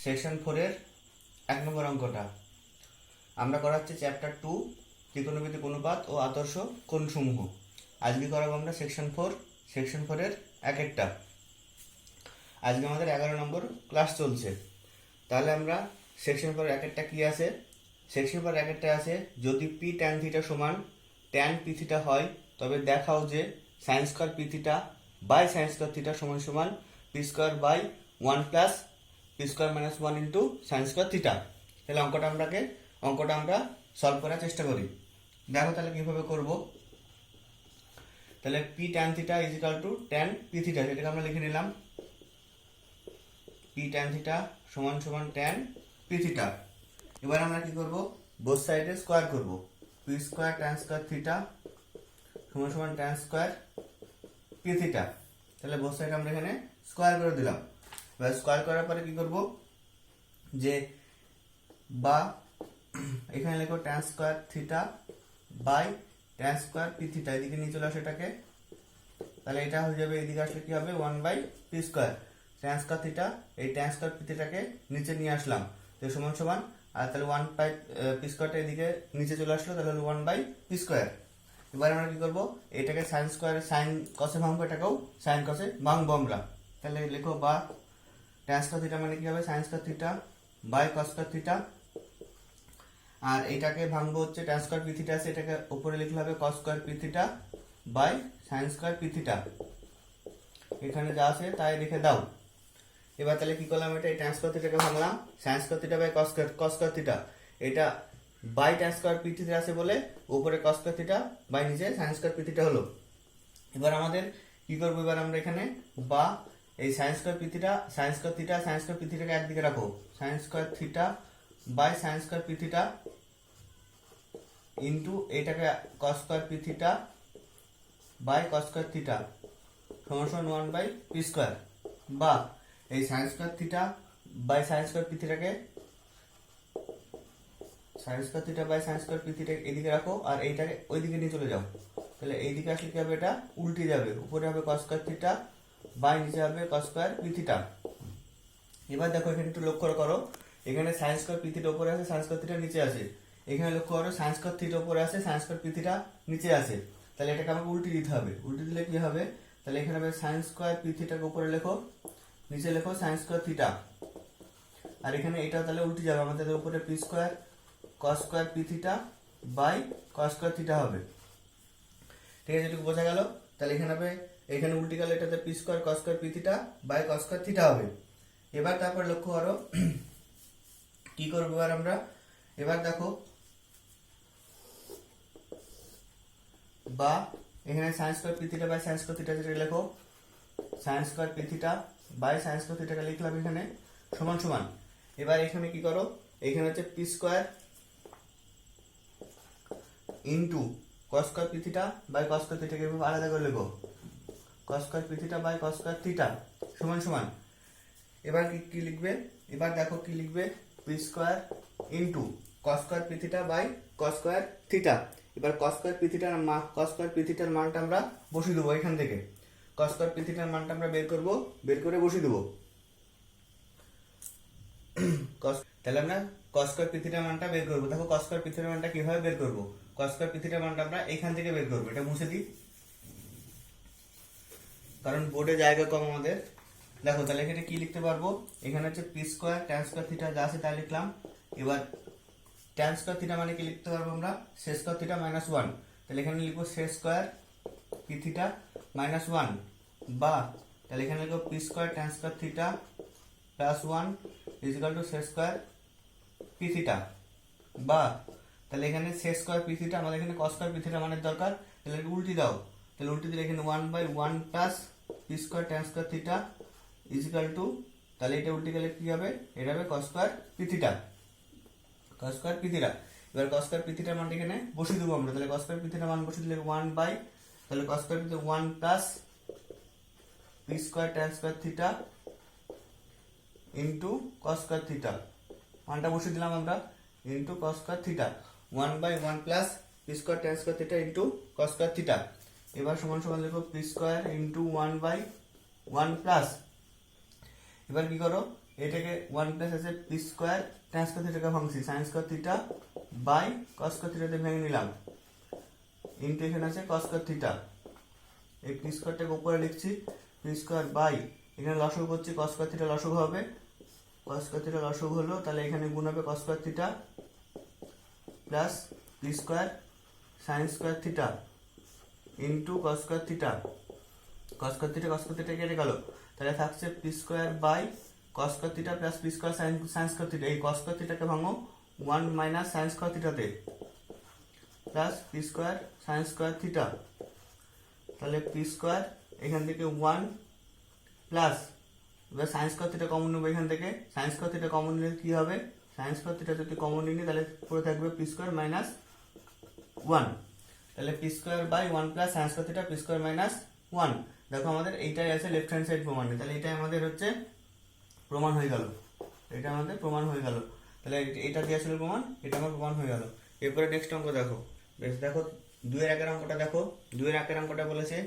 Section 4 এর 1 নম্বর অঙ্কটা আমরা করাচ্ছি চ্যাপ্টার 2 ত্রিকোণমিতিক অনুপাত ও আদর্শ কোণসমূহ। আজকে করাবো আমরা সেকশন 4 এর এক একটা। আজকে আমাদের 11 নম্বর ক্লাস চলছে। তাহলে আমরা সেকশন 4 এক একটা কি আছে? সেকশন 4 এক একটা আছে, যদি পি ট্যান থিটা সমান ট্যান পি থিটা হয় তবে দেখাও যে sine square p theta by sine square theta সমান সমান p square by 1 plus p square minus 1 into sine square theta. তাহলে অঙ্কটা আমরা সলভ করার চেষ্টা করি। দেখো তাহলে কিভাবে করব। তাহলে P tan theta is equal two tan p theta, সেটাকে আমরা লিখে নিলাম পি ট্যান থিটা সমান সমান ট্যান পি থিটা। এবার আমরা কি করব, বোথ সাইডে স্কয়ার করব। P square tan square theta সমান সমান ট্যান স্কয়ার পি থিটা। তাহলে বোথ সাইড আমরা এখানে স্কয়ার করে দিলাম। এবার স্কয়ার করার পরে কি করব, যে বা এখানে লিখো tan square theta by tan square p theta, এদিকে নিয়ে চলে আসে এটাকে। তাহলে এটা হয়ে যাবে, এদিকে আসলে কি হবে 1 by p square tan square theta, এই ট্যান স্কয়ার পি থিটাকে নিচে নিয়ে আসলাম তো সমান সমান, আর তাহলে 1 বাই পি স্কয়ারটা এদিকে নিচে চলে আসলো, তাহলে 1 বাই পি স্কয়ার। এবার আমরা কি করব, এটাকে সাইন স্কয়ার সাইন কসে ভাঙবো, এটাকেও সাইন কসে ভাঙবো আমরা। তাহলে লিখো বা ট্যান স্কয়ার থিটা মানে কি হবে sine square theta by cos square theta, আর এটাকে ভাঙবো হচ্ছে ট্যান স্কয়ার পি থিটা আছে, এটাকে উপরে লিখলে হবে cos square p theta by sine square p theta. এখানে যা আছে তাই লিখে দাও। এবার তাহলে কি করলাম, এটা ট্যান স্কয়ার থিটাকে ভাঙলাম, sine square theta by cos square theta, এটা by tan square p theta আছে বলে উপরে কস স্কয়ার থিটা বাই নিচে সাইন স্কয়ার পি থিটা হলো। এবার আমাদের কি করবো, এবার আমরা এখানে বা এই sine square p theta sine square p থিটাকে একদিকে রাখো, sine square theta by sine square p theta into এইটাকে cos square p theta by cos square theta সমান সমান 1 বাই পি স্কয়ার, বা এই sine square theta by sine square p থিটাকে sine square theta by sine square p theta এদিকে রাখো, আর এইটাকে ওইদিকে নিয়ে চলে যাও। তাহলে এইদিকে আসলে কি হবে, এটা উল্টে যাবে, উপরে হবে কস স্কয়ার থিটা বাই নিচে হবে কস স্কয়ার পি থিটা। এবার দেখো এখানে একটু লক্ষ্য করো, এখানে সাইন স্কয়ার পি থিটা উপরে আছে, সাইন স্কয়ার থিটা নিচে আছে। এখানে লক্ষ্য করো সাইন স্কয়ার থিটা উপরে আছে, সাইন স্কয়ার পি থিটা নিচে আছে। তাহলে এটাকে আমাকে উল্টে দিতে হবে। উল্টে দিলে কি হবে, তাহলে এখানে হবে সাইন স্কয়ার পি থিটাকে উপরে লেখো, নিচে লেখো সাইন স্কয়ার থিটা, আর এখানে এটা তাহলে উল্টে যাবে, আমাদের উপরে p square cos square p theta by cos square theta হবে। ঠিক আছে, এটুকু বোঝা গেল। তাহলে এখানে হবে, এখানে উল্টে গেলে এটাতে p square cos square p theta by cos square theta হবে। এবার তারপর লক্ষ্য করো কি করবো এবার আমরা, এবার দেখো বা এখানে sine square p theta by sine square theta যেটা লেখো, sine square p theta by sine square থিটাকে লিখলাম এখানে সমান সমান। এবার এখানে কি করো, এখানে হচ্ছে p square into cos square p theta by cos square থিটাকে আলাদা করে লেখো, cos square p theta by cos square theta সমান সমান। এবার কি লিখবে, এবার দেখো কি লিখবে, p square into cos square p theta by cos square theta. এবার কস স্কয়ার পি থিটার মানটা আমরা বসিয়ে দেবো এখান থেকে, কস স্কয়ার পি থিটার মানটা আমরা বের করে বসিয়ে দেবো। তাহলে আমরা কস স্কয়ার পি থিটার মানটা বের করবো। দেখো কস স্কয়ার পি থিটার মানটা কিভাবে বের করবো, কস স্কয়ার পি থিটার মানটা আমরা এখান থেকে বের করবো। এটা মুছে দিই কারণ বোর্ডে জায়গা কম আমাদের। দেখো তাহলে এখানে কি লিখতে পারবো, এখানে হচ্ছে p square tan square theta যা আছে তাই লিখলাম। এবার ট্যান স্কয়ার থিটা মানে কি লিখতে পারবো আমরা, সেক স্কয়ার থিটা মাইনাস 1। তাহলে এখানে লিখবো sec square p theta minus 1, বা তাহলে এখানে লিখবো p square tan square theta plus 1 is equal to sec square p theta, বা তাহলে এখানে সেক স্কয়ার পি থিটা আমাদের এখানে কস স্কয়ার পি থিটা মানের দরকার, তাহলে উল্টে দাও। তাহলে উল্টে দিলে এখানে 1 by 1 plus p square tan square theta is equal to, তাহলে এটা উল্টে গেলে কি হবে, এটা হবে cos square p theta, cos square p theta. এবার কস স্কয়ার পি থিটার মানটা এখানে বসিয়ে দেবো আমরা। তাহলে কস স্কয়ার পি থিটার মান বসিয়ে দিলে 1 বাই, তাহলে cos square p theta 1 plus p square tan square theta into cos square theta, মানটা বসিয়ে দিলাম আমরা, into cos square theta 1 by 1 plus p square tan square theta into cos square theta. এবার সমান সমান লিখো p square into 1 by 1 plus, এবার কি করো এটাকে 1 প্লাস আছে পি স্কোয়ার ট্যান স্কোয়ার থিটাকে ভাঙছি sine square theta by cos square থিটাতে ভেঙে নিলাম ইন্টু এখানে আছে কস স্কোয়ার থিটা। এই পি স্কোয়ারটাকে উপরে লিখছি পি স্কোয়ার বাই এখানে লসগু করছি কস স্কোয়ার থিটা লসগু হবে, কস স্কোয়ার থিটা লসগু হলো তাহলে এখানে গুণ হবে cos square theta plus p square sine square theta into cos square theta. Cos square theta কেটে গেল, তাহলে থাকছে p square by cos square theta plus p square sine square theta. এই কস স্কোয়ার থিটাকে ভাঙো 1 মাইনাস সাইন স্কোয়ার থিটাতে plus p square sine square theta. তাহলে p square এখান থেকে 1 প্লাস এবার সাইন স্কোয়ার থিটা কমন নেবো এখান থেকে, সাইন স্কোয়ার থিটা কমন নিলে কি হবে, সাইন স্কোয়ার থিটা যদি কমন নিই তাহলে পড়ে থাকবে পি স্কোয়ার মাইনাস 1। তাহলে p square by 1 plus sine square theta p square minus 1। দেখো আমাদের এইটাই আছে লেফট হ্যান্ড সাইড প্রমাণ, তাহলে এটাই আমাদের হচ্ছে প্রমাণ হয়ে গেল, এটা আমাদের প্রমাণ হয়ে গেল। তাহলে এটা দিয়ে আসলে প্রমাণ, এটা আমার প্রমাণ হয়ে গেল। এরপরে নেক্সট অঙ্ক দেখো, বেশ দেখো 2 এর একের অঙ্কটা দেখো। 2 এর একের অঙ্কটা বলেছে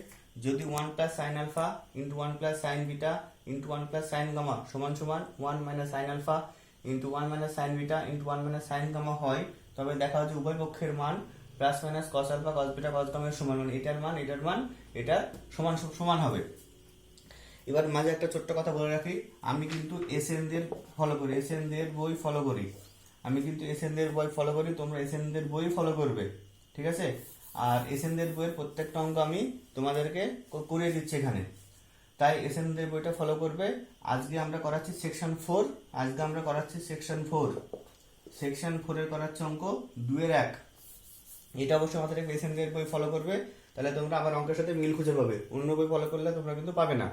যদি 1 plus sine alpha into 1 plus sine beta into 1 plus sine gamma সমান সমান 1 minus sine alpha into 1 minus sine beta into 1 minus sine gamma হয়, তবে দেখা হচ্ছে উভয় পক্ষের মান plus minus cos alpha cos beta cos গামার সমান, মানে এটার মান এটা সমান সমান হবে। এবার মাঝে একটা ছোট্ট কথা বলে রাখি, আমি কিন্তু এসএন দের ফলো করি, এসএন দের বই ফলো করি, আমি কিন্তু এসএন দের বই ফলো করি, তোমরা এসএন দের বই ফলো করবে, ঠিক আছে। আর এসএন দের বইয়ের প্রত্যেকটা অঙ্ক আমি তোমাদেরকে করিয়ে দিচ্ছি এখানে, তাই এসএন দের বইটা ফলো করবে। আজকে আমরা করাচ্ছি সেকশন 4, আজকে আমরা করাচ্ছি সেকশন 4, সেকশন 4 এর করাচ্ছি অঙ্ক 2 এর 1। এটা অবশ্যই আমাদের এসএন দের বই ফলো করবে, তাহলে তোমরা আমার অঙ্কের সাথে মিল খুঁজে পাবে, অন্য বই ফলো করলে তোমরা কিন্তু পাবে না।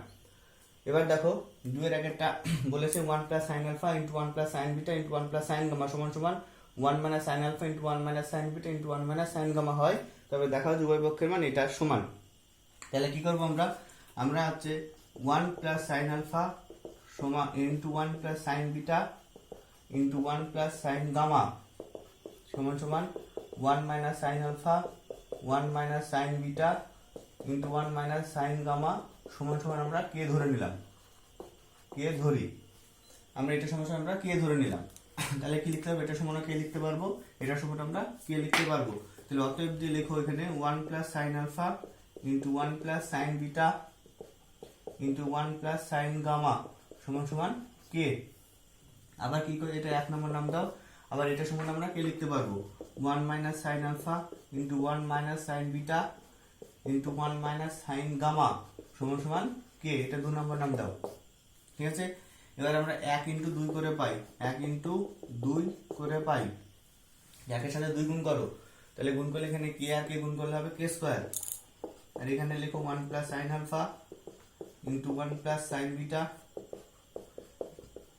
এবার দেখো 2 এর আগেরটা বলেছে 1 plus sine alpha into 1 plus sine beta into 1 plus sine gamma সমান সমান 1 minus sine alpha into 1 minus sine beta into 1 minus sine gamma হয়, তবে দেখা যায় উভয় পক্ষের মান এটা সমান। তাহলে কি করবো আমরা হচ্ছে 1 প্লাস সাইন আলফা সমান into 1 plus sine beta into 1 plus sine gamma সমান সমান 1 minus sine alpha 1 minus sine beta into 1 minus sine gamma সমান সমান আমরা কে ধরে নিলাম, কে ধরি আমরা, এটা সমান আমরা কে ধরে নিলাম। তাহলে কি লিখতে হবে, এটা সমান কে লিখতে পারবো, এটা সমান আমরা কে লিখতে পারবো। তাহলে অতএব দিয়ে লেখো এখানে 1 plus sine alpha into 1 plus sine beta into 1 plus sine gamma সমান সমান কে। আবার কি করে, এটা 1 নম্বর নাম দাও, আবার এটা সমান আমরা কে লিখতে পারবো 1 minus sine alpha into 1 minus sine beta into 1 minus sine gamma সমান সমান কে, এটা 2 নম্বর নাম দাও, ঠিক আছে। এবার আমরা 1 ইন্টু 2 করে পাই, 1 ইন্টু 2 করে পাই, একের সাথে 2 গুণ করো, তাহলে গুণ করলে এখানে কে আর কে গুণ করলে হবে কে স্কোয়ার, আর এখানে লেখো 1 plus sine alpha into 1 plus sine beta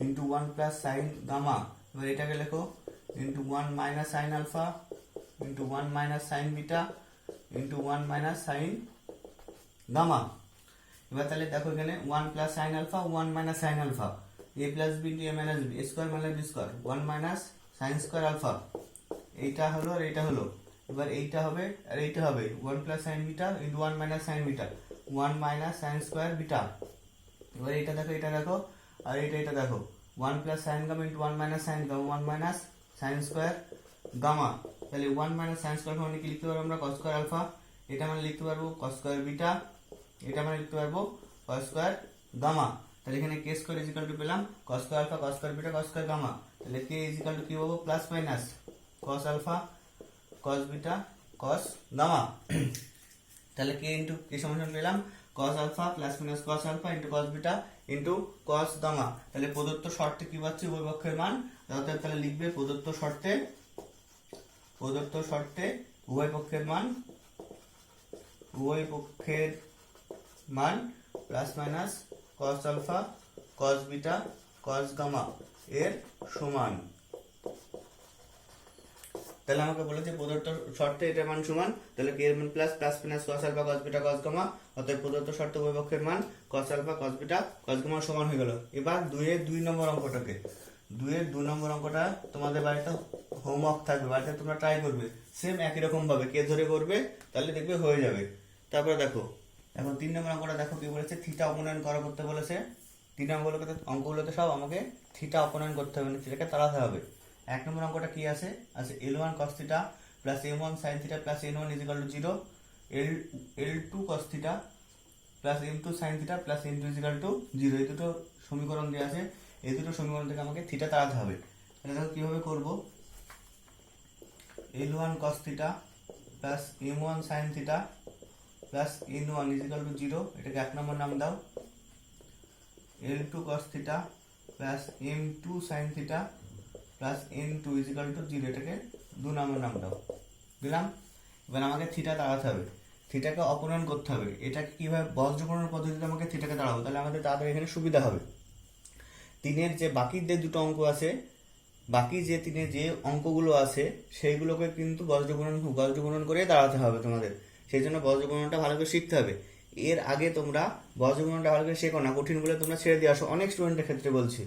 into 1 plus sine gamma, এবার এটাকে লেখো into 1 minus sine alpha into 1 minus sine beta into 1 minus sine gamma. এবার তাহলে দেখো এখানে 1 plus sine alpha 1 minus sine alpha a plus b into a minus b square minus b square 1 minus sine square alpha, এইটা হলো আর এইটা হলো, এবার এইটা হবে আর এইটা হবে 1 plus sine beta into 1 minus sine beta 1 minus sine square beta. এবার এটা দেখো এটা দেখো আর এটা দেখো 1 plus sine gamma into 1 minus sine gamma 1 minus sine square gamma, তাহলে 1 মাইনাস সাইন স্কোয়ার মানে কি লিখতে পারবো আমরা কস স্কোয়ার আলফা, এটা মানে লিখতে পারবো কস স্কোয়ার বিটা, এটা মানে লিখতে পারবো কস স্কোয়ার গামা। তাহলে এখানে k square is equal to পেলাম cos square alpha cos square beta cos square gamma, তাহলে কে ইজ ইকুয়াল টু কি পাবো plus minus cos alpha cos beta cos gamma. তাহলে কে ইন্টু কে সমান পেলাম cos alpha plus minus cos alpha into cos beta into cos gamma. তাহলে প্রদত্ত শর্তে কি পাচ্ছি উভয় পক্ষের মান, তাহলে লিখবে প্রদত্ত শর্তে উভয় পক্ষের মান plus minus cos alpha cos beta cos gamma এর সমান। তাহলে আমাকে বলেছে প্রদত্ত শর্তে এটার মান সমান, তাহলে কে এর মান plus minus cos alpha cos beta cos gamma, অতএব প্রদত্ত শর্তে উভয় পক্ষের মান cos alpha cos beta cos gamma সমান হয়ে গেল। এবার 2 এর 2 নম্বর অঙ্কটাকে, 2 এর 2 নম্বর অঙ্কটা তোমাদের বাড়িতে হোমওয়ার্ক থাকবে, বাড়িতে তোমরা ট্রাই করবে, সেম একই রকম ভাবে কে ধরে করবে, তাহলে দেখবে হয়ে যাবে। তারপরে দেখো এখন 3 নম্বর অঙ্কটা দেখো কি বলেছে, থিটা অবনয়ন করতে বলেছে, অঙ্কগুলোতে সব আমাকে থিটা অপনয়ন করতে হবে, মানে থিটাকে তাড়াতে হবে। 1 নম্বর অঙ্কটা কি আছে? L1 cos theta plus M1 sin theta plus N1 is equal to 0, L2 cos theta plus M2 sin theta plus N2 is equal to 0। এই দুটো সমীকরণ দেওয়া আছে, এই দুটো সমীকরণ থেকে আমাকে থিটা তাড়াতে হবে। তাহলে দেখো কিভাবে করব। L1 cos theta plus M1 sin theta plus N1 is equal to 0, এটাকে 1 নম্বর নাম দাও। L2 cos theta plus M2 sin theta plus N2 is equal to 0, এটাকে 2 নম্বর নাম দাও। দিলাম। এবার আমাকে থিটা তাড়াতে হবে, থিটাকে অপনয়ন করতে হবে। এটাকে কিভাবে বজ্রগণন পদ্ধতিতে আমাকে থিটাকে তাড়াবো, তাহলে আমাদের তাড়াতাড়ি এখানে সুবিধা হবে। তিনের যে বাকি যে দুটো অঙ্ক আছে, বাকি যে তিনের যে অঙ্কগুলো আছে সেইগুলোকে কিন্তু বজ্রগুণন করে দাঁড়াতে হবে তোমাদের। সেই জন্য বজ্রগুণনটা ভালো করে শিখতে হবে। এর আগে তোমরা বজ্রগুণনটা ভালো করে শেখো না, কঠিন বলে তোমরা ছেড়ে দিয়ে আসো। অনেক স্টুডেন্টের ক্ষেত্রে বলছি,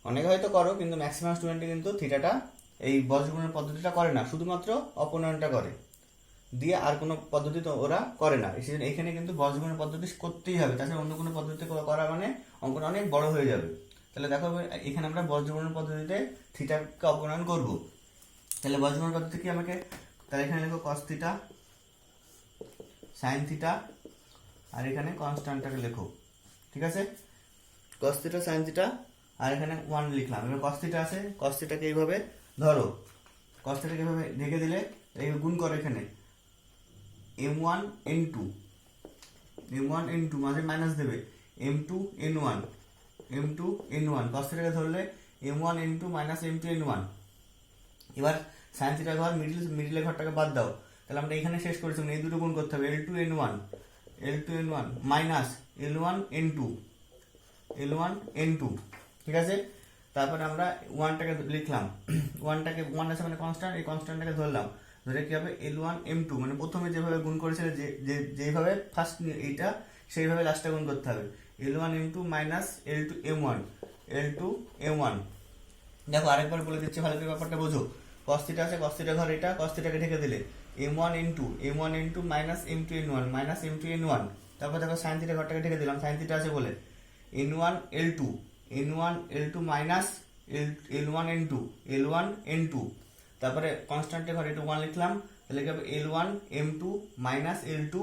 অনেকে হয়তো করো, কিন্তু ম্যাক্সিমাম স্টুডেন্টই কিন্তু থিটাটা এই বজ্রগুণন পদ্ধতিটা করে না, শুধুমাত্র অপনয়নটা করে, দিয়ে আর কোনো পদ্ধতি তো ওরা করে না। এখানে কিন্তু বজ্রগুণন পদ্ধতি করতেই হবে, তাছাড়া অন্য কোনো পদ্ধতি করা মানে অঙ্কটা অনেক বড় হয়ে যাবে। তাহলে দেখো এখানে আমরা বজ্রগুণন পদ্ধতিতে থিটাকে অপনয়ন করব। তাহলে বজ্রগুণন পদ্ধতি কি আমাকে, তাহলে এখানে লিখো cos থিটা sin থিটা, আর এখানে কনস্ট্যান্টটাকে লেখো, ঠিক আছে? cos থিটা sin থিটা, আর এখানে 1 লিখলাম। এবার cos থিটা আছে, cos থিটাকে এইভাবে ধরো, cos থিটাকে এইভাবে ঢেকে দিলে এই গুণ করো, এখানে m1 n2, m1 n2 মাঝে মাইনাস দেবে, m2 n1, m2 n1, cos থিটাকে ধরলে m1 n2 minus m2 n1। এবার sin থিটা ঘর মিডিলের ঘরটাকে বাদ দাও, তাহলে আমরা এখানে শেষ করেছি, এই দুটো গুণ করতে হবে, l2 n1 minus l1 n2, ঠিক আছে? তারপরে আমরা 1টাকে লিখলাম, 1 আছে মানে কনস্ট্যান্ট, এই কনস্ট্যান্টটাকে ধরলাম, ধরে কি হবে l1 m2, মানে প্রথমে যেভাবে গুণ করেছিল, যেভাবে ফার্স্ট এইটা সেইভাবে লাস্টটা গুণ করতে হবে, l1 m2 minus l2 m1। দেখো আরেকবার বলে দিচ্ছি, ভালো করে ব্যাপারটা বোঝো। cos থিটা আছে, cos থিটা ঘর এটা, cos থিটাকে ঢেকে দিলে m1 n2 minus m2 n1, তারপর দেখো sin থিটা ঘরটাকে ঢেকে দিলাম, sin থিটা আছে বলে n1 l2 minus l1 n2, তারপরে কনস্ট্যান্টের ঘরে একটু 1 লিখলাম, তাহলে কি হবে l1 m2 minus l2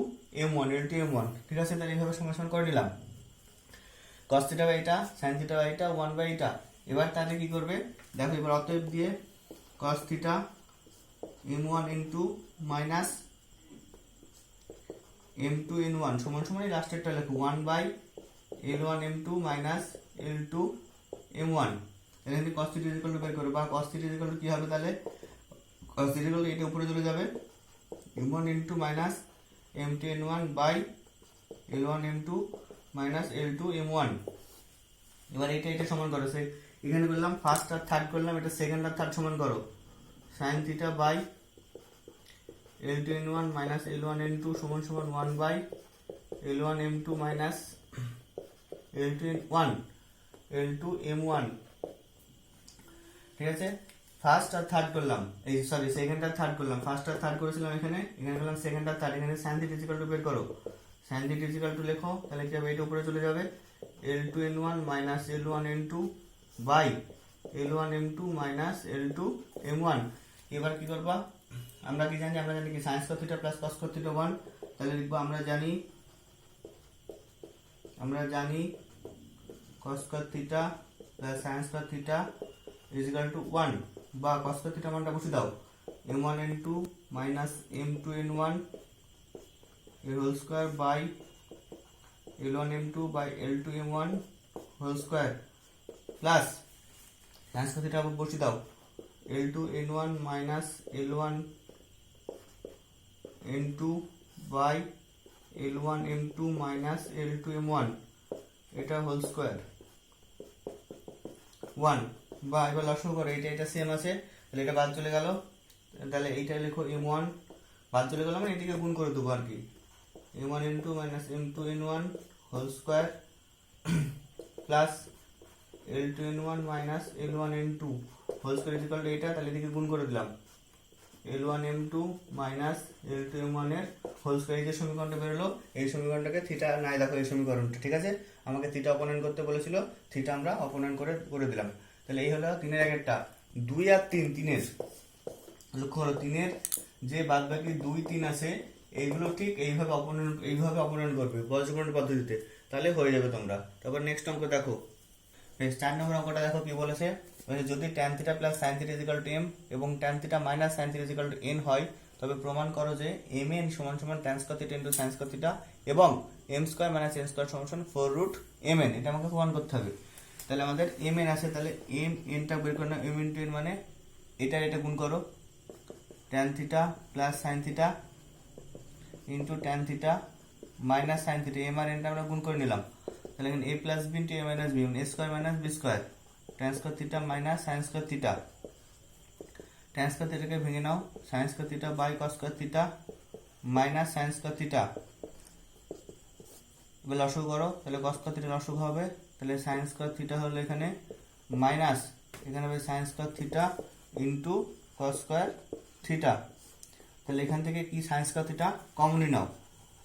m1, ঠিক আছে? তাহলে এইভাবে সমাধান করে নিলাম। cos থিটা বাই এটা, sin থিটা বাই এটা, 1 বাই এটা। এবার তাহলে কি করবে দেখো, এবার অতএব দিয়ে cos theta m1 n2 minus m2 n1 সমান সমান এই লাস্টেরটা লেখো 1 by l1 m2 minus l2 m1। এখানে cos থিটা ইকুয়াল টু বের করো, বা cos থিটা ইকুয়াল টু কি হবে, তাহলে cos থিটা ইকুয়াল টু এটা উপরে চলে যাবে, m1 n2 minus m2 n1 by l1 m2 minus l2 m1। এবার এটা সমান করো, এখানে করলাম ফার্স্ট আর থার্ড করলাম, এটা সেকেন্ড আর থার্ড সমান করো, sin theta by l2 n1 minus l1 n2 সমান সমান 1 by l1 m2 minus l2 m1, ঠিক আছে? ফার্স্ট আর থার্ড করলাম, এই সরি সেকেন্ড আর থার্ড করলাম, ফার্স্ট আর থার্ড করেছিলাম এখানে করলাম সেকেন্ড আর থার্ড। এখানে sin থিটা ইকুয়াল টু বের করো, sin থিটা ইকুয়াল টু লেখো, তাহলে কি হবে, এটা উপরে চলে যাবে l2 n1 minus l1 n2 by l1 m2 minus l2 m1। এবার কি করবা, আমরা কি জানি, কি sin cos theta plus cos cos theta 1, তাহলে লিখবো আমরা জানি cos cos theta plus sin cos theta is equal to 1, বা cos cos থিটা মানটা বসে দাও, m1 n2 minus m2 n1 এর whole square by l1 m2 by l2 m1 whole square plus sin cos theta বসে দাও, l2 n1 minus l1 n2 by l1 m2 minus l2 m1, এটা whole square 1, বা এবার লসাগু করো, এটা same আছে, তাহলে এটা বাদ চলে গেল, তাহলে এইটা লেখো m1 বাদ চলে গেল, মানে এটাকে গুণ করে দেবো আর কি, m1 n2 minus m2 n1 whole square plus l2 n1 minus l1 n2 whole square equal to এটা, তাহলে এটাকে গুণ করে দিলাম, L1 M2 minus L2 M1 এর হোল স্কয়ার। এই যে সমীকরণটা বেরোলো, এই সমীকরণটাকে থিটা নাই, দেখো এই সমীকরণটা, ঠিক আছে। আমাকে থিটা অপোনেন্ট করতে বলেছিল, থিটা আমরা অপোনেন্ট করে দিলাম। তাহলে এই হলো 3-এর আগেরটা। 2 আর 3, 3-এর লক্ষ্য হলো 3-এর যে বাদ বাকি 2, 3 আছে এইগুলো ঠিক এইভাবে অপোনেন্ট করবে বজ্রকরণ পদ্ধতিতে, তাহলে হয়ে যাবে তোমরা। তারপর নেক্সট অঙ্ক দেখো, 4 নম্বর অঙ্কটা দেখো কি বলেছে। যদি tan theta plus sin theta equal to m এবং tan theta minus sin theta equal to n হয়, তবে প্রমাণ করো যে mn সমান সমান tan square theta into sin square theta এবং m square minus n square সমান সমান 4 রুট mn। এটা আমাকে প্রমাণ করতে হবে। তাহলে আমাদের mn আছে, তাহলে mn টা বের করে নাও। m ইনটু n মানে এটা গুণ করো, tan theta plus sin theta into tan theta minus sin theta, m আর n টা আমরা গুণ করে নিলাম। তাহলে এখানে a plus b into a minus b, a square minus b square, tan square theta minus sin square theta, tan square থিটাকে ভেঙে নাও, sin square theta by cos square theta minus sin square theta. এবার লসাগু করো, তাহলে cos square theta লসাগু হবে, তাহলে sin স্কয়ার থিটা হলো এখানে মাইনাস, এখানে হবে sin square theta into cos square theta. তাহলে এখান থেকে কি sin স্কয়ার থিটা কমন নাও,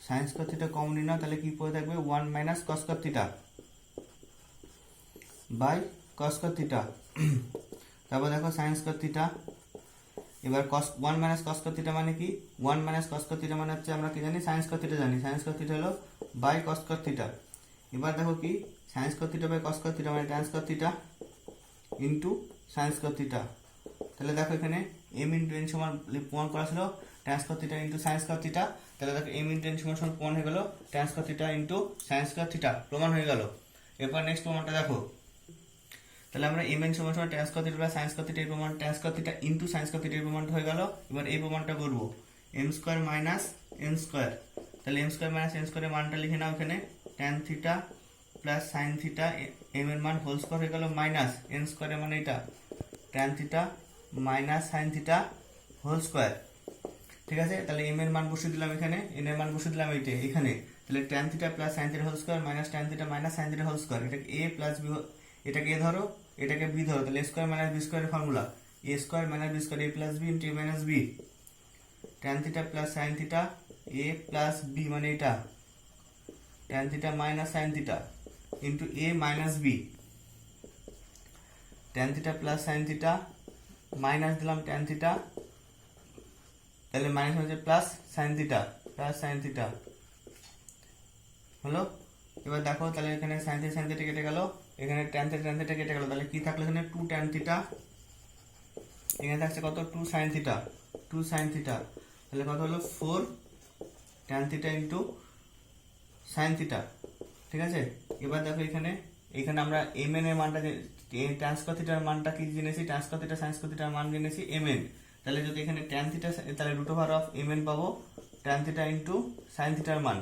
sin স্কয়ার থিটা কমন নাও, তাহলে কি পড়ে থাকবে 1 minus cos square theta by cos square theta. তারপর দেখো sin স্কয়ার থিটা, এবার cos 1 minus cos square theta মানে কি, 1 মাইনাস cos স্কয়ার থিটা মানে হচ্ছে আমরা কি জানি sin স্কয়ার থিটা জানি, sin স্কয়ার থিটা হলো বাই cos স্কয়ার থিটা। এবার দেখো কি sin square theta by cos square theta মানে tan square theta into sin square theta. তাহলে দেখো এখানে m ইনটু n সমান প্রমাণ করা ছিল tan square theta into sin square theta. তাহলে দেখো m ইনটু n সমান প্রমাণ হয়ে গেল tan square theta into sin square theta, প্রমাণ হয়ে গেল। এরপর নেক্সট প্রমাণটা দেখো, তাহলে আমরা mn সমান সমান tan square theta plus sin square theta এর প্রমাণ, tan square theta into sin square theta এর প্রমাণটা হয়ে গেল। এবার এই প্রমাণটা করব m square minus n square, তাহলে m স্কয়ার মাইনাস n স্কয়ারের মানটা লিখে নাও এখানে, tan theta plus sin theta m এর মান হোল স্কয়ার হয়ে গেল মাইনাস n স্কয়ারের মানে এটা tan theta minus sin theta whole square, ঠিক আছে। তাহলে m এর মান বসিয়ে দিলাম এখানে, n এর মান বসিয়ে দিলাম এইটা এখানে, তাহলে tan theta plus sin theta whole square minus tan theta minus sin theta whole square, এটাকে a প্লাস b, এটাকে a ধরো এটাকে b ধরো, তাহলে a স্কয়ার মাইনাস b স্কয়ারের formula a square minus b square a plus b into a minus b, tan theta plus sin theta a plus b মানে এটা tan theta minus sin theta into a minus b, tan theta plus sin theta minus দিলাম tan theta, তাহলে minus হচ্ছে plus sin theta হলো। এবার দেখো তাহলে এখানে sin থিটা কেটে গেল, এখানে tan থিটা কেটে গেল, তাহলে কি থাকলো এখানে 2 tan থিটা, এখানে থাকছে কত 2 sin থিটা, তাহলে কত হলো 4 tan theta into sin theta, ঠিক আছে। এবার দেখো এখানে আমরা mn এর মানটা tan স্কয়ার থিটার মানটা কি জেনেছি, tan square theta sin square থিটার মান জেনেছি mn, তাহলে যদি এখানে tan থিটা, তাহলে রুট ওভার অফ mn পাবো tan থিটা ইনটু sin থিটার মান,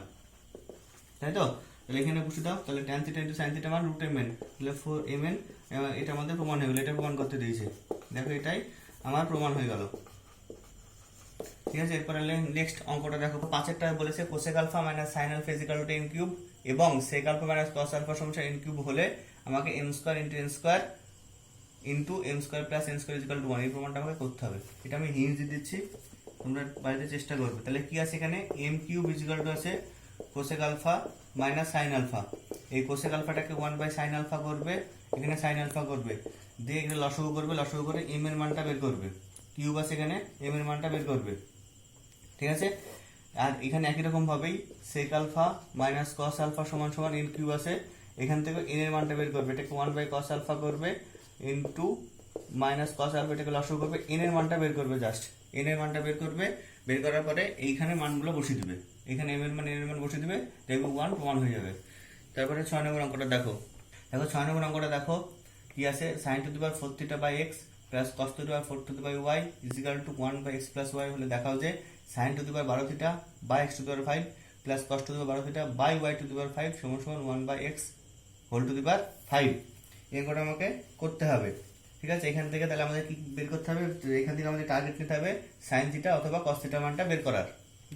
তাই তো। তাহলে এখানে বসে দাও, তাহলে tan থিটা ইনটু sin থিটার মান রুট mn, তাহলে 4 mn, এটা আমাদের প্রমাণ হয়ে গেল, এটা প্রমাণ করতে দিয়েছে, দেখো এটাই আমার প্রমাণ হয়ে গেল, ঠিক আছে। এরপর নেক্সট অঙ্কটা দেখো, 5-এরটা বলেছে cosec alpha minus sine alpha is equal to n cube এবং sec alpha minus cos alpha সমান n কিউব হলে আমাকে m square into n square into m square plus n square is equal to 1, এই প্রমাণটা আমাকে করতে হবে। এটা আমি হিন্ট দিয়ে দিচ্ছি, তোমরা বাড়িতে চেষ্টা করবে। তাহলে কি আছে এখানে, m cube is equal to আছে cosec alpha minus sine alpha, এই কোসেক আলফাটাকে 1 বাই সাইন আলফা করবে, এখানে সাইন আলফা করবে, দিয়ে এখানে লসাগু করবে, লসাগু করে m এর মানটা বের করবে, কিউব আছে এখানে m এর মানটা বের করবে, ঠিক আছে। আর এখানে একই রকম ভাবেই sec alpha minus cos alpha সমান সমান n কিউব আছে, এখান থেকে n এর মানটা বের করবে, এটাকে 1 বাই কস আলফা করবে ইনটু মাইনাস কস আলফা, এটাকে লসাগু করবে, n এর মানটা বের করবে, জাস্ট n এর মানটা বের করবে, বের করার পরে এইখানে মানগুলো বসিয়ে দিবে, এখানে m এর মান n এর মান বসিয়ে দিবে, দেখবে 1 প্রমাণ হয়ে যাবে। তারপরে 6 নম্বর অঙ্কটা দেখো, 6 নম্বর অঙ্কটা দেখো কি আছে, sin to the power 4 theta by x plus cos to the power 4 to the power y is equal to 1 by x plus y হলে দেখাও যে sin to the power 12 theta by x to the power 5 plus cos to the power 12 theta by y to the power 5 সমান সমান 1 by x whole to the power 5, এই অঙ্কটা আমাকে করতে হবে, ঠিক আছে। এখান থেকে তাহলে আমাদের কি বের করতে হবে, এখান থেকে আমাদের টার্গেট নিতে হবে sin থিটা অথবা cos থিটা মানটা বের করার,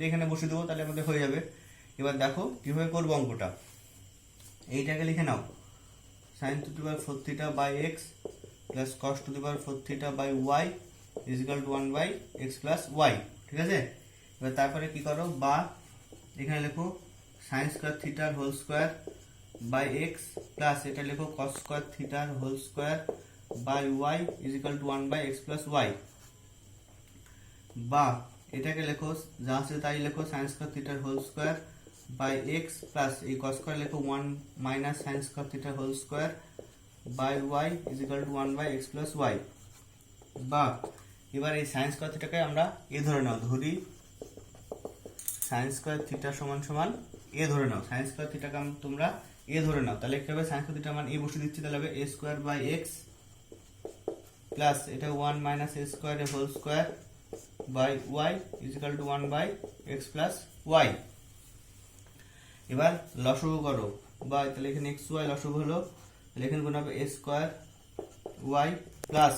এখানে বসিয়ে দেবো, তাহলে আমাদের হয়ে যাবে। এবার দেখো কিভাবে করবো অঙ্কটা, এইটাকে লিখে নাও sin to the power 4 theta by x plus cos to the power 4 theta by y is equal to 1 by x plus y. ঠিক আছে, এবার তারপরে কি করো, বা এখানে লেখো সাইন স্কোয়ার থিটার whole square by x plus এটা লেখো কস স্কোয়ার থিটার whole square by y is equal to 1 by x plus y. বা এটাকে লেখো যা আছে তাই লেখো সাইন স্কোয়ার থিটার whole square by x plus এই কস স্কোয়ার লেখো 1 মাইনাস সাইন স্কোয়ার থিটার whole square by y is equal to 1 by x plus y. বা এবার এই সাইন স্কোয়ার থিটাকে আমরা এ ধরে নাও, ধরি সাইন স্কোয়ার থিটা সমান সমান এ ধরে নাও, সাইন স্কোয়ার থিটাকে তোমরা এ ধরে নাও, তাহলে কি হবে সাইন স্কোয়ার থিটা মান এ বসে দিচ্ছি, তাহলে হবে a square by x plus এটা 1 মাইনাস এ স্কোয়ার এর whole square by y is equal to 1 by x plus y. এবার লসাগু করো, বা তাহলে এখানে এক্স ওয়াই লসাগু হলো, তাহলে এখানে গুণ হবে a square y plus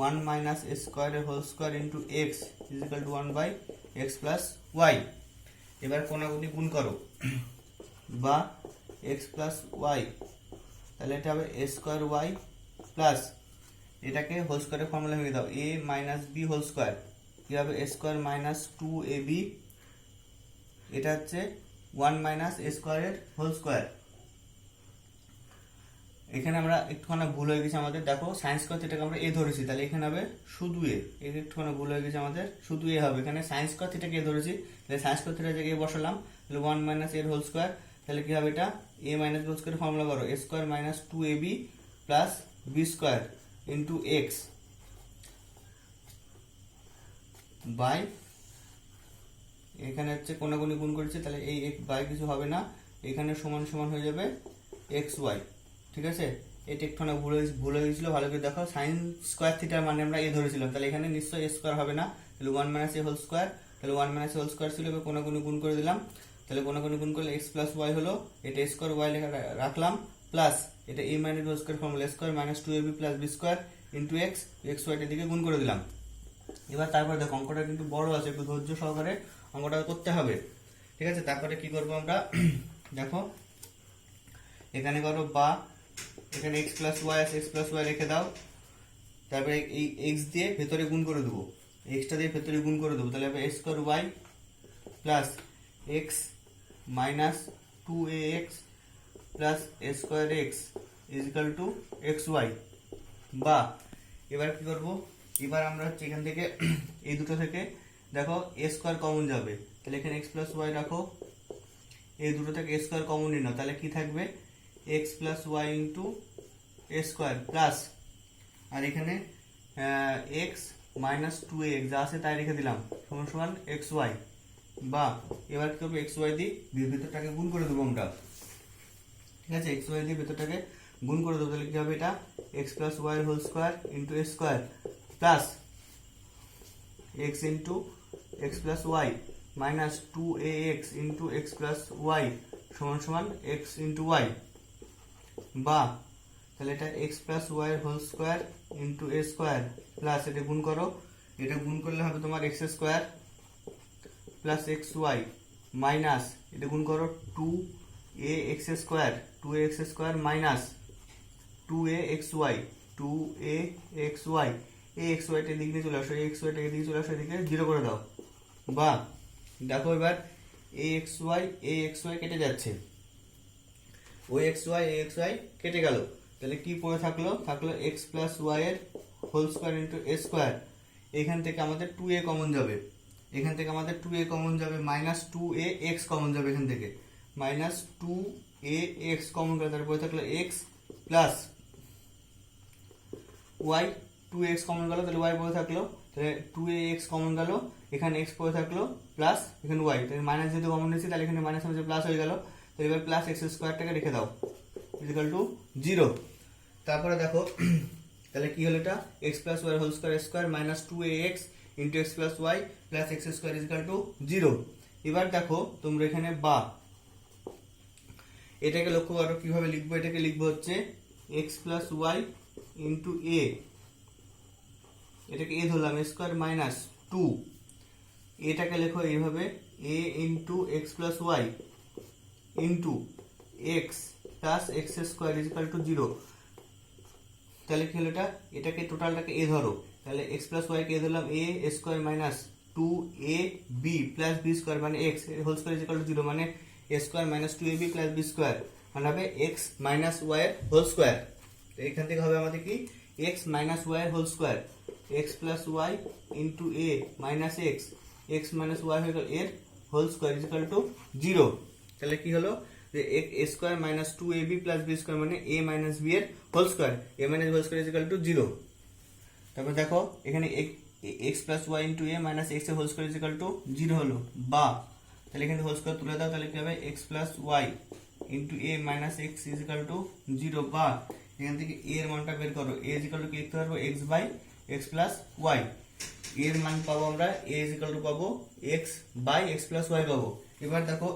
1 minus a square এর whole square into x is equal to 1 by x plus y. এবার কোনাকুনি গুণ করো, বা এক্স প্লাস ওয়াই, তাহলে এটা হবে এ স্কোয়ার ওয়াই প্লাস এটাকে হোল স্কোয়ারের ফর্মুলা ভেঙে দাও, এ মাইনাস বি হোল স্কোয়ার, কি হবে এ স্কোয়ার মাইনাস 2ab, এটা হচ্ছে 1 মাইনাস এ স্কোয়ারের হোল স্কোয়ার। এখানে আমরা একটুখানি ভুল হয়ে গেছে আমাদের, দেখো সাইন স্কোয়ার থিটাকে আমরা এ ধরেছি, তাহলে এখানে হবে শুধু এ, একটুখানি ভুল হয়ে গেছে আমাদের, শুধু এ হবে, এখানে সাইন স্কোয়ার থিটাকে এ ধরেছি, তাহলে সাইন স্কোয়ার থিটার জায়গায় এ বসালাম, তাহলে 1 মাইনাস এর হোল স্কোয়ার, তাহলে কি হবে এটা a minus b whole square formula করো, a square minus 2ab plus b square into x by এখানে হচ্ছে কোনাগুনি গুণ করেছে, তাহলে এই বাই কিছু হবে না, এখানে সমান সমান হয়ে যাবে এক্স ওয়াই। ঠিক আছে, এটা একটুখানি ভুল হয়ে গেছিল, ভালো করে দেখো, সাইন স্কোয়ার থিটার মানে আমরা এ ধরেছিলাম, তাহলে এখানে নিশ্চয়ই এ স্কোয়ার হবে না, তাহলে 1 মাইনাস এ হোল স্কোয়ার, তাহলে 1 মাইনাস এ হোল স্কোয়ার ছিল, এবার কোনাগুনি গুণ করে দিলাম, তাহলে কোনাগুনি গুণ করলে এক্স প্লাস ওয়াই হলো, এটা এ স্কোয়ার ওয়াই লেখা রাখলাম প্লাস এটা a minus whole square formula a square minus 2ab plus b square into x, x ওয়াইটার দিকে গুণ করে দিলাম। এবার তারপরে দেখো অঙ্কটা কিন্তু বড় আছে, একটু ধৈর্য সহকারে অঙ্কটা করতে হবে। ঠিক আছে, তারপরে কি করবো আমরা, দেখো এখানে করো, বা এখানে এক্স প্লাস ওয়াই আছে, এক্স প্লাস ওয়াই রেখে দাও, তারপরে এই এক্স দিয়ে ভেতরে গুণ করে দেবো, এক্সটা দিয়ে ভেতরে গুণ করে দেবো, তাহলে হবে a square y plus x minus 2ax plus a square x is equal to x y. বা এবার কি করবো, এবার আমরা হচ্ছে এখান থেকে এই দুটো থেকে দেখো এ স্কোয়ার কমন যাবে, তাহলে এখানে এক্স প্লাস ওয়াই রাখো, এই দুটো থেকে এ স্কোয়ার কমন নিয়ে নাও, তাহলে কি থাকবে x plus y into a square plus আর এখানে এক্স মাইনাস 2ax যা আছে তাই রেখে দিলাম সমান সমান এক্স ওয়াই। বা এবার কি করবো, এক্স ওয়াই দিয়ে ভেতরটাকে গুণ করে দেবো আমরা। ঠিক আছে, এক্স ওয়াই দিয়ে ভেতরটাকে গুণ করে দেবো, তাহলে কি হবে এটা x plus y whole square into a square plus x into x plus y minus 2ax into x plus y সমান সমান এক্স ইন্টু ওয়াই। বা তাহলে এটা x plus y whole square into a square plus এটা গুণ করো, এটা গুণ করলে হবে তোমার x square plus x y minus এটা গুণ করো 2ax square 2ax square minus 2axy 2axy এই এক্স ওয়াইটা দিক দিয়ে চলে আসো, এই এক্স ওয়াইটাকে দিকে চলে আসো, এদিকে জিরো করে দাও। বা দেখো এবার এই এক্স ওয়াই কেটে যাচ্ছে, ওই এক্স ওয়াই কেটে গেল, তাহলে কি পড়ে থাকলো এক্স প্লাস ওয়াই এর whole square into a square, এখান থেকে আমাদের 2a কমন যাবে, এখান থেকে আমাদের 2a কমন যাবে, মাইনাস 2ax কমন যাবে, এখান থেকে মাইনাস 2ax কমন গেল, তারপরে থাকলো x plus Y 2x common গেল, তাহলে y পড়ে থাকলো, তাহলে 2ax কমন গেল, এখানে x পড়ে থাকলো প্লাস এখানে y, তাহলে মাইনাস যেহেতু কমন নিয়েছি তাহলে এখানে মাইনাস হচ্ছে প্লাস হয়ে গেল, তাহলে এবার প্লাস এক্স স্কোয়ারটাকে রেখে দাও ইকুয়াল টু 0। তারপরে দেখো তাহলে কি হলো, এটা x plus y whole square square minus 2ax into x plus y plus x square equal to 0। এবার দেখো তোমরা এখানে বা এটাকে লক্ষ্য করো কিভাবে লিখবো, এটাকে লিখবো হচ্ছে এক্স প্লাস ওয়াই ইন্টু এ, এটাকে এ ধরলাম এ স্কোয়ার মাইনাস 2, এটাকে লেখো এইভাবে a into x plus y into x plus x square is equal to 0। তাহলে কি হলো, এটাকে টোটালটাকে এ ধরো, তাহলে এক্স প্লাস ওয়াই কে ধরলাম a square minus 2ab plus b square মানে x whole square is equal to 0 মানে a square minus 2ab plus b square মানে হবে এক্স মাইনাস ওয়াই এর হোল স্কোয়ার। তো এখান থেকে হবে আমাদের কি এক্স মাইনাস ওয়াই এর whole square x plus y into a minus x x minus y হয়ে গেল এর whole square is equal to 0। তাহলে কি হলো যে এ square minus 2ab plus b square মানে a মাইনাস বি এর whole square a minus whole square is equal to 0। তারপর দেখো এখানে x plus y into a minus x এর whole square is equal to 0 হলো বা তাহলে এখানে হোল স্কোয়ার তুলে দাও তাহলে কি হবে x plus y into a minus x is equal to 0 বা এখান থেকে এ এর মানটা বের করো এ ইজ ইকুয়াল টু কি লিখতে পারবো x by x plus y এর মান পাবো আমরা এ ইজ ইকুয়াল টু পাবো x by x plus y পাবো। এবার দেখো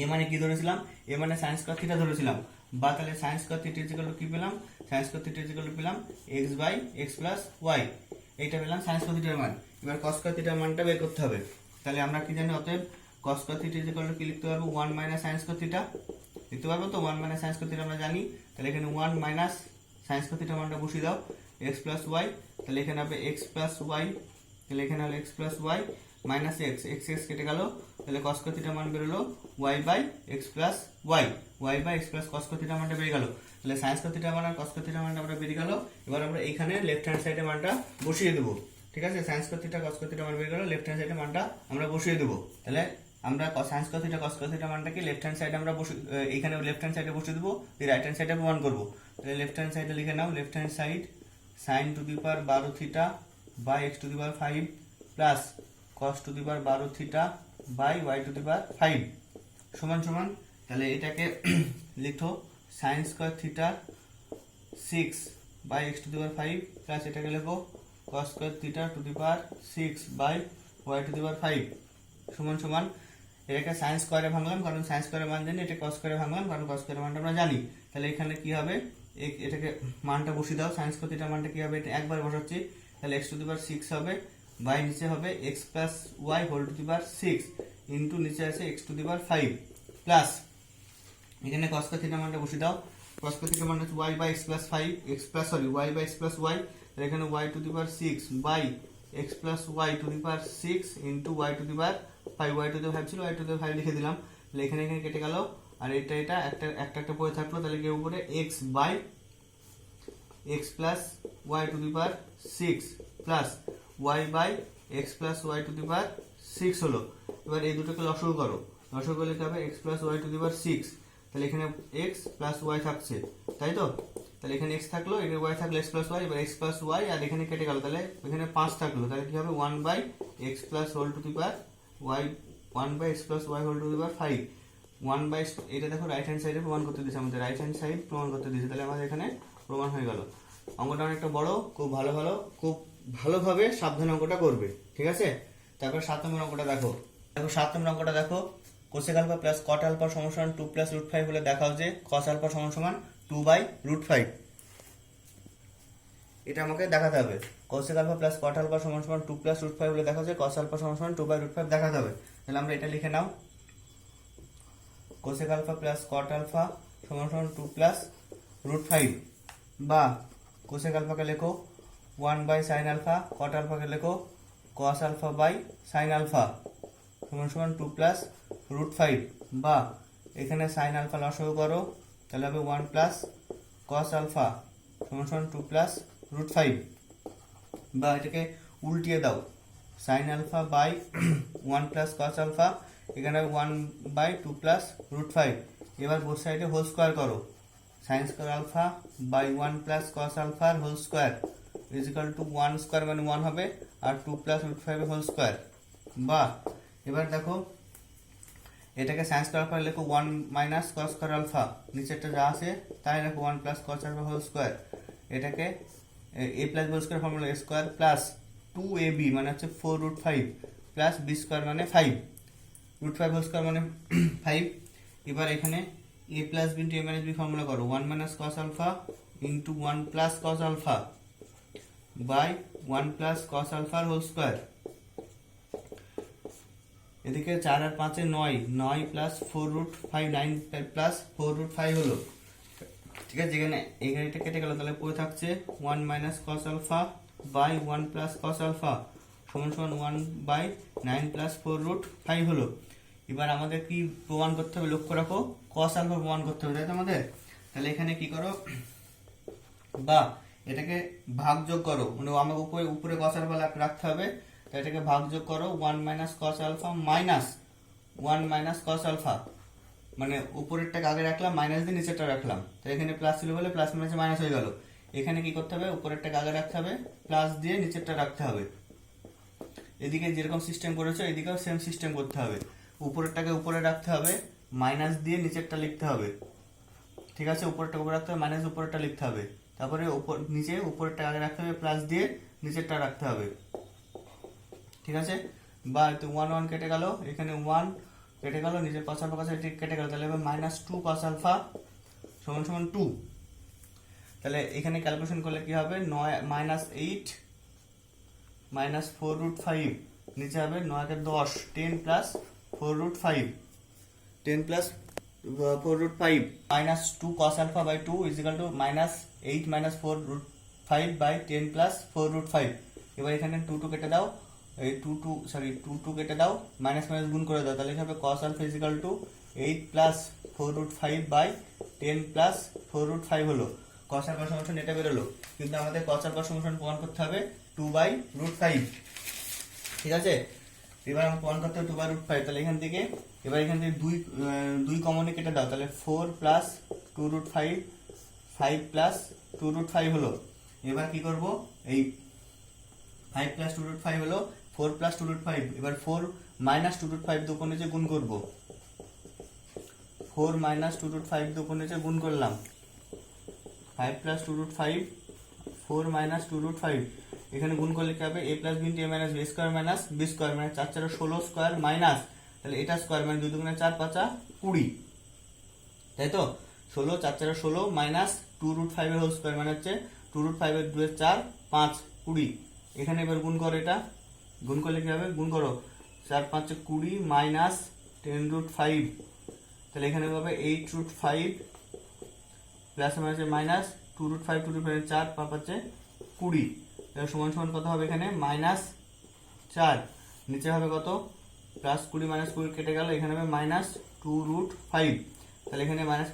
এ মানে কি ধরেছিলাম এ মানে সাইন স্কয়ার থিটা ধরেছিলাম বা তাহলে sine square theta is equal to কি পেলাম sine square theta is equal to পেলাম x by x plus y এইটা পেলাম সাইন স্কয়ার থিটার মান। এবার কস স্কয়ার থিটার মানটা বের করতে হবে তাহলে আমরা কি জানি অতএব cos square theta is equal to কি লিখতে পারবো 1 মাইনাস sin স্কয়ার থিটা লিখতে পারবো তো 1 মাইনাস sin স্কয়ার থিটা আমরা জানি তাহলে এখানে 1 মাইনাস sin স্কয়ার থিটা মানটা বসিয়ে দাও x প্লাস y তাহলে এখানে হবে x প্লাস y তাহলে এখানে হলো x plus y minus x x x কেটে গেল তাহলে cos স্কয়ার থিটা মান বের হলো y by x plus y y by x plus cos square theta মানটা বেরিয়ে গেল তাহলে sin স্কয়ার থিটা মান আর cos স্কয়ার থিটা মানটা আমরা বেরিয়ে গেল। এবার আমরা এইখানে লেফট হ্যান্ড সাইডে মানটা বসিয়ে দেব ঠিক আছে sin square theta cos square theta মান বেরিয়ে গেল লেফট হ্যান্ড সাইডে মানটা আমরা বসিয়ে দেব তাহলে আমরা sin square theta cos square theta মানটাকে লেফট হ্যান্ড সাইডে আমরা এখানে লেফট হ্যান্ড সাইডে বসিয়ে দেব রাইট হ্যান্ড সাইডে প্রমাণ করব তাহলে লেফট হ্যান্ড সাইডে লিখে নাও left hand side sin to the power 12 theta by x to the power 5 plus cos to the power 12 theta by y to the power 5 সমান সমান তাহলে এটাকে লিখো sin square theta 6 by x to the power 5 plus এটাকে লিখো cos square theta to the power 6 by y to the power 5 সমান সমান এটাকে sin স্কয়ারে ভাঙলাম কারণ sin স্কয়ারের মান জানি এটা cos স্কয়ারে ভাঙলাম কারণ cos স্কয়ারের মানটা আমরা জানি তাহলে এখানে কি হবে এটাকে মানটা বসিয়ে দাও sin স্কয়ার থিটার মানটা কি হবে এটা একবার বসাচ্ছি তাহলে x টু দি পাওয়ার 6 হবে বাই নিচে হবে x plus y whole to the power 6 into নিচে আছে x to the power 5 plus এখানে cos স্কয়ার থিটার মানটা বসিয়ে দাও cos স্কয়ার থিটার মান হচ্ছে y by x plus 5 x plus sorry y by x plus y তাহলে এখানে y to the power 6 by x plus y to the power 6 into y to the power 5 y to the 5 ছিল y to the 5 লিখে দিলাম তাহলে এখানে এখানে কেটে গেল আর এটা একটা পড়ে থাকলো তাহলে কি উপরে x by x plus y to the power 6 plus y by x plus y to the power 6 হলো। এবার এই দুটোকে লসাগু করো লসাগু করলে কি হবে x plus y to the power 6 তাহলে এখানে x প্লাস y থাকছে তাই তো তাহলে এখানে x থাকলো এখানে y থাকলো x প্লাস y এবার x প্লাস y আর এখানে কেটে গেল তাহলে এখানে 5 থাকলো তাহলে কি হবে 1 by x plus whole to the power y 1 by x plus y whole to the power 5 1 by এটা দেখো রাইট হ্যান্ড সাইডে প্রমাণ করতে দিয়েছে আমাদের রাইট হ্যান্ড সাইড প্রমাণ করতে দিয়েছে তাহলে আমাদের এখানে প্রমাণ হয়ে গেল। অঙ্কটা অনেকটা বড় খুব খুব ভালোভাবে সাবধানে অঙ্কটা করবে ঠিক আছে। তারপর 7 নম্বর অঙ্কটা দেখো 7 নম্বর অঙ্কটা দেখো cosec alpha plus cot alpha সমান 2 প্লাস রুট 5 হলে দেখাও যে কস আলফা সমান 2 বাই রুট 5 এটা আমাকে দেখাতে হবে cosec alpha plus cot alpha সমান 2 প্লাস রুট 5 হলে দেখাও যে কস আলফা সমান 2 বাই রুট 5 দেখাতে হবে। তাহলে আমরা এটা লিখে নাও cosec alpha plus cot alpha সমান 2 প্লাস রুট 5 বা কোসেক আলফাকে লেখো 1 বাই সাইন আলফা কট আলফাকে লেখো cos alpha by sine alpha সমান 2 প্লাস রুট 5 বা এখানে সাইন আলফা লসাগু করো তাহলে হবে 1 প্লাস কস আলফা সমান 2 প্লাস রুট 5 বা এটাকে উল্টিয়ে দাও sine alpha by 1 plus cos alpha এখানে 1 বাই 2 প্লাস রুট 5 এবার বোথ সাইডে হোল স্কোয়ার করো sine square alpha by 1 plus cos alpha whole square is equal to 1 square মানে 1 হবে আর 2 প্লাস রুট 5 হোল স্কোয়ার বা এবার দেখো এটাকে সাইন স্কয়ার আলফা লিখো 1 মাইনাস কস স্কয়ার আলফা নিচেরটা যা আছে তাই লিখো 1 plus cos alpha whole square এটাকে a plus b square formula a square plus 2ab মানে হচ্ছে 4 রুট 5 প্লাস b স্কয়ার মানে 5 রুট 5 হোল স্কয়ার মানে 5 এবার এখানে a plus b into a minus b formula করো 1 minus cos alpha into 1 plus cos alpha by 1 plus cos alpha whole square এদিকে 4 আর 5 এ 9 প্লাস 4 রুট 5 9 প্লাস 4 রুট 5 হলো ঠিক আছে। যেখানে এখানে এটা কেটে গেল তাহলে পড়ে থাকছে 1 minus cos alpha by 1 plus cos alpha সমান সমান 1/9 প্লাস 4√5 হলো। এবার আমাদের কি প্রমাণ করতে হবে, লক্ষ্য রাখো, কস আলফা প্রমাণ করতে হবে, তাই তো আমাদের। তাহলে এখানে কি করো, বা এটাকে ভাগযোগ করো, মানে আমাকে উপরে উপরে কস আলফা রাখতে হবে, তাই এটাকে ভাগযোগ করো 1 minus cos alpha minus 1 minus cos alpha, মানে উপরেরটাকে আগে রাখলাম, মাইনাস দিয়ে নিচেরটা রাখলাম, তো এখানে প্লাস ছিল বলে প্লাস মাইনাসে মাইনাস হয়ে গেল। এখানে কি করতে হবে, উপরেরটাকে আগে রাখতে হবে, প্লাস দিয়ে নিচেরটা রাখতে হবে। এদিকে যেরকম সিস্টেম করেছো এদিকেও সেম সিস্টেম করতে হবে, উপরেরটাকে উপরে রাখতে হবে, মাইনাস দিয়ে নিচেরটা লিখতে হবে, ঠিক আছে, উপরেরটা উপরে রাখতে হবে, মাইনাস উপরেরটা লিখতে হবে, তারপরে নিচে উপরেরটা আগে রাখতে হবে, প্লাস দিয়ে নিচেরটা রাখতে হবে, ঠিক আছে। বা 1 1 কেটে গেল, এখানে 1 কেটে গেল, নিচের কস আলফা কাছে কেটে গেল, তাহলে এবার -2 cos আলফা সমান সমান 2। তাহলে এখানে ক্যালকুলেশন করলে কি হবে, 8 -4√5, নিচে হবে 9 কে 10, 10 plus 4√5, 10 plus 4√5 -2 cos alpha by 2 is equal to -8 -4√5 by 10 plus 4√5। এবার এখানে 2 2 কেটে দাও, এই 2 2 কেটে দাও, মাইনাস মাইনাস গুণ করে দাও, তাহলে হবে cos alpha is equal to 8 plus 4√5 by 10 plus 4√5 হলো। cos alpha সমান এটা বেরোলো, কিন্তু আমাদের cos alpha সমান প্রমাণ করতে হবে 2/√5, ঠিক আছে। এবার আমরা প্রমাণ করতে হবে 2/√5, তাহলে এখান থেকে দুই কমনে কেটে দাও, তাহলে 4 প্লাস 2√5 5 প্লাস 2√5 হলো। এবার কি করব, এই 5 প্লাস 2√5 হলো 4 প্লাস 2√5, এবার 4 মাইনাস 2√5 দুকোণে যে গুণ করব, 4 মাইনাস 2√5 দুকোণে যে গুণ করলাম, 5 প্লাস 2√5 4 মাইনাস 2√5, এখানে গুণ করলে কি হবে, a plus b into a minus b square minus b square, মানে 4 4 16 স্কোয়ার মাইনাস, তাহলে এটা স্কোয়ার মানে 2 2 4 5 20, তাই তো। 16 4 4 16 মাইনাস 2√5 এর হোল স্কোয়ার মানে হচ্ছে 2√5 এর 2 এর 4 5 20। এখানে এবার গুণ করো, এটা গুণ করলে কি হবে, গুণ করো 4 5 20 মাইনাস 10√5, তাহলে এখানে হবে 8√5 প্লাস মাইনাস 2√5 2√5 4 5 20, তাহলে সমান সমান কত হবে, এখানে -4, নিচে হবে কত, +20 -20 কেটে গেল, এখানে হবে -2√5, তাহলে এখানে মাইনাস